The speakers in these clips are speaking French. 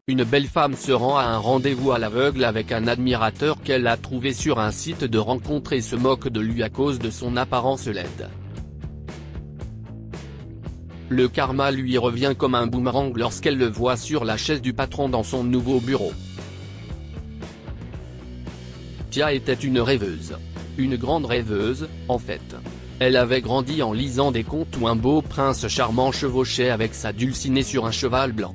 Une belle femme se rend à un rendez-vous à l'aveugle avec un admirateur qu'elle a trouvé sur un site de rencontre et se moque de lui à cause de son apparence laide. Le karma lui revient comme un boomerang lorsqu'elle le voit sur la chaise du patron dans son nouveau bureau. Tia était une rêveuse. Une grande rêveuse, en fait. Elle avait grandi en lisant des contes où un beau prince charmant chevauchait avec sa dulcinée sur un cheval blanc.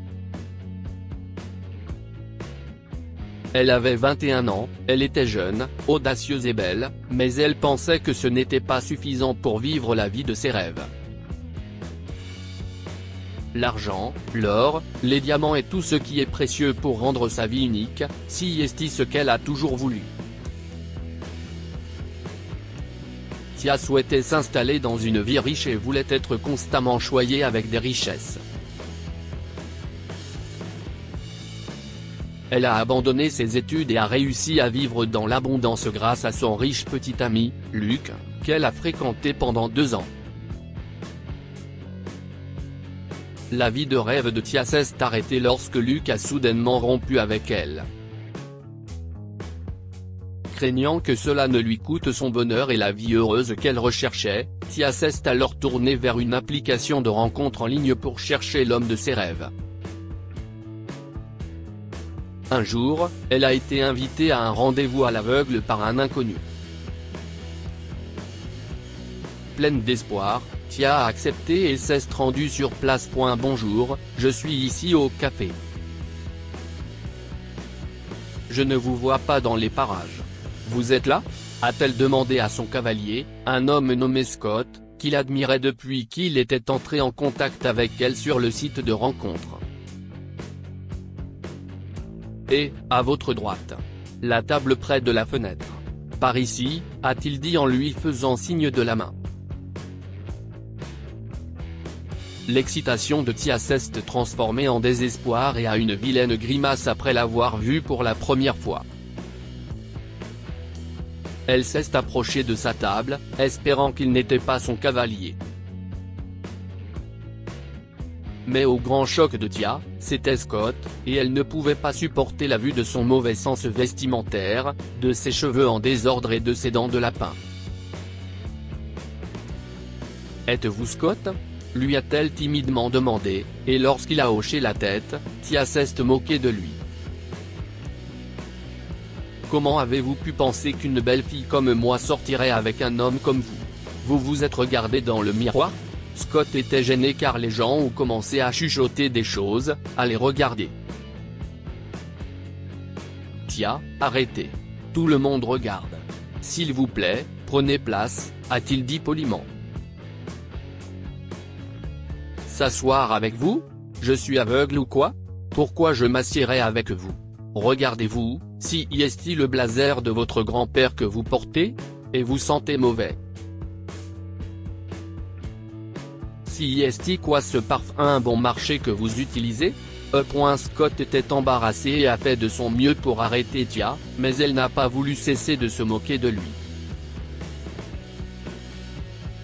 Elle avait 21 ans, elle était jeune, audacieuse et belle, mais elle pensait que ce n'était pas suffisant pour vivre la vie de ses rêves. L'argent, l'or, les diamants et tout ce qui est précieux pour rendre sa vie unique, si est ce qu'elle a toujours voulu. Tia souhaitait s'installer dans une vie riche et voulait être constamment choyée avec des richesses. Elle a abandonné ses études et a réussi à vivre dans l'abondance grâce à son riche petit ami, Luc, qu'elle a fréquenté pendant 2 ans. La vie de rêve de Tia s'est arrêtée lorsque Luc a soudainement rompu avec elle. Craignant que cela ne lui coûte son bonheur et la vie heureuse qu'elle recherchait, Tia s'est alors tournée vers une application de rencontre en ligne pour chercher l'homme de ses rêves. Un jour, elle a été invitée à un rendez-vous à l'aveugle par un inconnu. Pleine d'espoir, Tia a accepté et s'est rendue sur place. Bonjour, je suis ici au café. Je ne vous vois pas dans les parages. Vous êtes là ? A-t-elle demandé à son cavalier, un homme nommé Scott, qu'il admirait depuis qu'il était entré en contact avec elle sur le site de rencontre. Et, à votre droite. La table près de la fenêtre. Par ici, a-t-il dit en lui faisant signe de la main. L'excitation de Tia s'est transformée en désespoir et a une vilaine grimace après l'avoir vu pour la première fois. Elle s'est approchée de sa table, espérant qu'il n'était pas son cavalier. Mais au grand choc de Tia, c'était Scott, et elle ne pouvait pas supporter la vue de son mauvais sens vestimentaire, de ses cheveux en désordre et de ses dents de lapin. « Êtes-vous Scott ?» lui a-t-elle timidement demandé, et lorsqu'il a hoché la tête, Tia s'est moquée de lui. Comment avez-vous pu penser qu'une belle fille comme moi sortirait avec un homme comme vous ? Vous vous êtes regardé dans le miroir ? Scott était gêné car les gens ont commencé à chuchoter des choses, à les regarder. Tia, arrêtez. Tout le monde regarde. S'il vous plaît, prenez place, a-t-il dit poliment. S'asseoir avec vous ? Je suis aveugle ou quoi ? Pourquoi je m'assiérais avec vous ? Regardez-vous, si est le blazer de votre grand-père que vous portez ? Et vous sentez mauvais. Si est quoi ce parfum bon marché que vous utilisez ? Scott était embarrassé et a fait de son mieux pour arrêter Tia, mais elle n'a pas voulu cesser de se moquer de lui.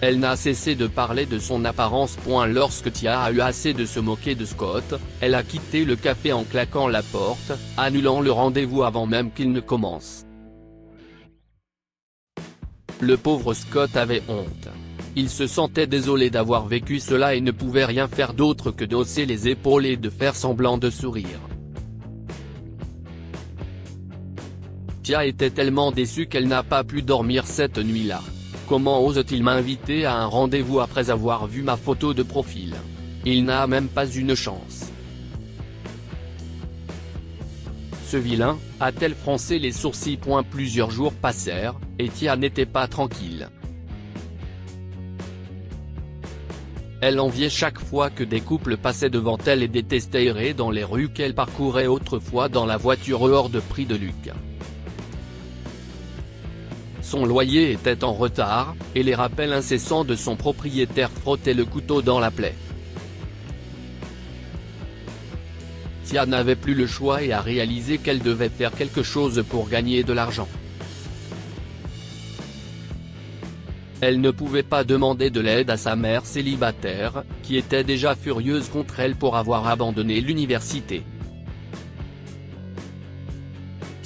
Elle n'a cessé de parler de son apparence. Lorsque Tia a eu assez de se moquer de Scott, elle a quitté le café en claquant la porte, annulant le rendez-vous avant même qu'il ne commence. Le pauvre Scott avait honte. Il se sentait désolé d'avoir vécu cela et ne pouvait rien faire d'autre que d'hausser les épaules et de faire semblant de sourire. Tia était tellement déçue qu'elle n'a pas pu dormir cette nuit-là. Comment ose-t-il m'inviter à un rendez-vous après avoir vu ma photo de profil ? Il n'a même pas une chance. Ce vilain, a-t-elle froncé les sourcils. Plusieurs jours passèrent, et Tia n'était pas tranquille. Elle enviait chaque fois que des couples passaient devant elle et détestait errer dans les rues qu'elle parcourait autrefois dans la voiture hors de prix de Luc. Son loyer était en retard, et les rappels incessants de son propriétaire frottaient le couteau dans la plaie. Tia n'avait plus le choix et a réalisé qu'elle devait faire quelque chose pour gagner de l'argent. Elle ne pouvait pas demander de l'aide à sa mère célibataire, qui était déjà furieuse contre elle pour avoir abandonné l'université.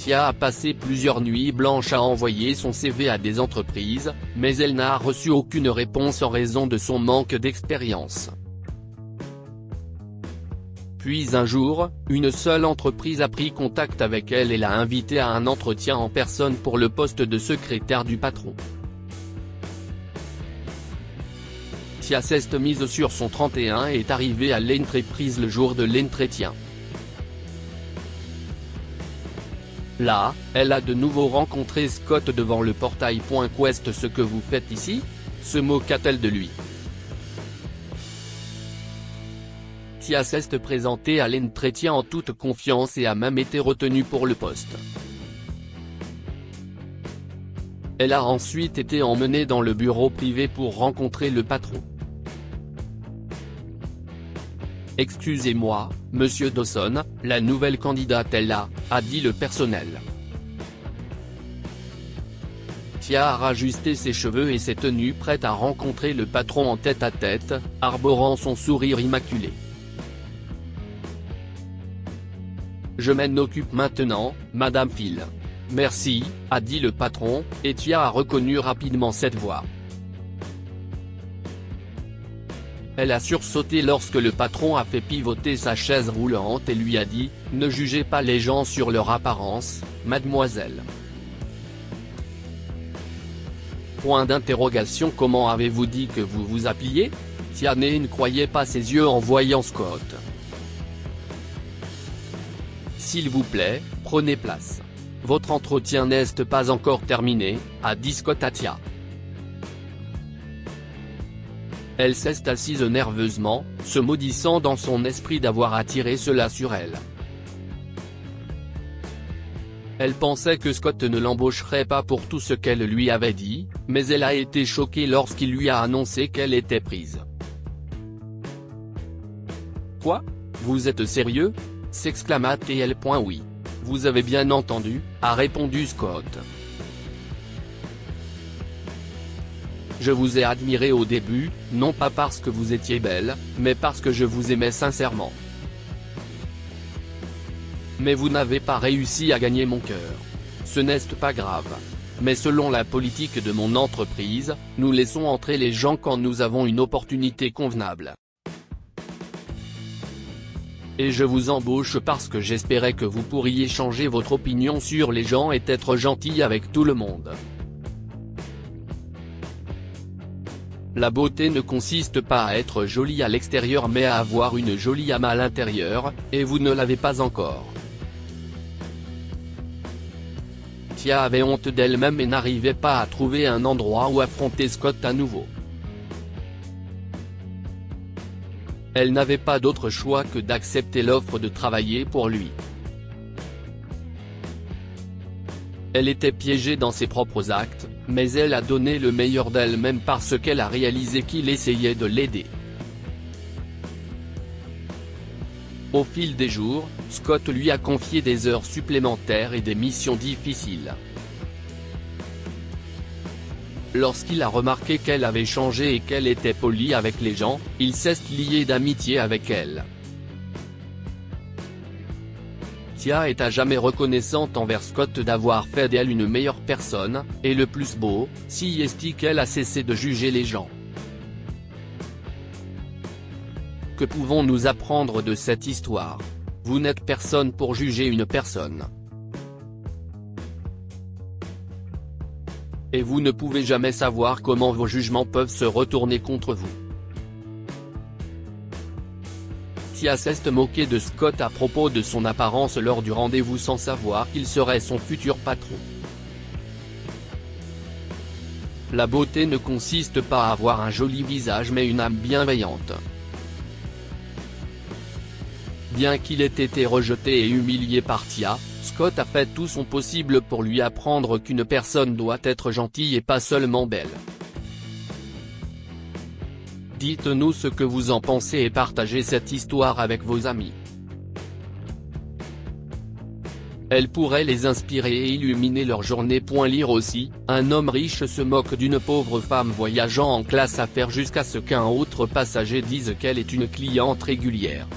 Tia a passé plusieurs nuits blanches à envoyer son CV à des entreprises, mais elle n'a reçu aucune réponse en raison de son manque d'expérience. Puis un jour, une seule entreprise a pris contact avec elle et l'a invitée à un entretien en personne pour le poste de secrétaire du patron. Tia s'est mise sur son 31 et est arrivée à l'entreprise le jour de l'entretien. Là, elle a de nouveau rencontré Scott devant le portail. Qu'est-ce ce que vous faites ici ? Se moqua-t-elle de lui. Tia s'est présentée à l'entretien en toute confiance et a même été retenue pour le poste. Elle a ensuite été emmenée dans le bureau privé pour rencontrer le patron. Excusez-moi, monsieur Dawson, la nouvelle candidate est là, a dit le personnel. Tia a rajusté ses cheveux et s'est tenue prête à rencontrer le patron en tête-à-tête, arborant son sourire immaculé. Je m'en occupe maintenant, Madame Phil. Merci, a dit le patron, et Tia a reconnu rapidement cette voix. Elle a sursauté lorsque le patron a fait pivoter sa chaise roulante et lui a dit « Ne jugez pas les gens sur leur apparence, mademoiselle ». Point d'interrogation. Comment avez-vous dit que vous vous appeliez ? Tia ne croyait pas ses yeux en voyant Scott. S'il vous plaît, prenez place. Votre entretien n'est pas encore terminé, a dit Scott à Tia. Elle s'est assise nerveusement, se maudissant dans son esprit d'avoir attiré cela sur elle. Elle pensait que Scott ne l'embaucherait pas pour tout ce qu'elle lui avait dit, mais elle a été choquée lorsqu'il lui a annoncé qu'elle était prise. « Quoi ? Vous êtes sérieux ? » s'exclama-t-elle. « Oui. Vous avez bien entendu, » a répondu Scott. Je vous ai admiré au début, non pas parce que vous étiez belle, mais parce que je vous aimais sincèrement. Mais vous n'avez pas réussi à gagner mon cœur. Ce n'est pas grave. Mais selon la politique de mon entreprise, nous laissons entrer les gens quand nous avons une opportunité convenable. Et je vous embauche parce que j'espérais que vous pourriez changer votre opinion sur les gens et être gentil avec tout le monde. La beauté ne consiste pas à être jolie à l'extérieur mais à avoir une jolie âme à l'intérieur, et vous ne l'avez pas encore. Tia avait honte d'elle-même et n'arrivait pas à trouver un endroit où affronter Scott à nouveau. Elle n'avait pas d'autre choix que d'accepter l'offre de travailler pour lui. Elle était piégée dans ses propres actes, mais elle a donné le meilleur d'elle-même parce qu'elle a réalisé qu'il essayait de l'aider. Au fil des jours, Scott lui a confié des heures supplémentaires et des missions difficiles. Lorsqu'il a remarqué qu'elle avait changé et qu'elle était polie avec les gens, il s'est lié d'amitié avec elle. Tia est à jamais reconnaissante envers Scott d'avoir fait d'elle une meilleure personne, et le plus beau, si est qu'elle a cessé de juger les gens. Que pouvons-nous apprendre de cette histoire ? Vous n'êtes personne pour juger une personne. Et vous ne pouvez jamais savoir comment vos jugements peuvent se retourner contre vous. Tia s'est moquée de Scott à propos de son apparence lors du rendez-vous sans savoir qu'il serait son futur patron. La beauté ne consiste pas à avoir un joli visage mais une âme bienveillante. Bien qu'il ait été rejeté et humilié par Tia, Scott a fait tout son possible pour lui apprendre qu'une personne doit être gentille et pas seulement belle. Dites-nous ce que vous en pensez et partagez cette histoire avec vos amis. Elle pourrait les inspirer et illuminer leur journée. Lire aussi, un homme riche se moque d'une pauvre femme voyageant en classe affaires jusqu'à ce qu'un autre passager dise qu'elle est une cliente régulière.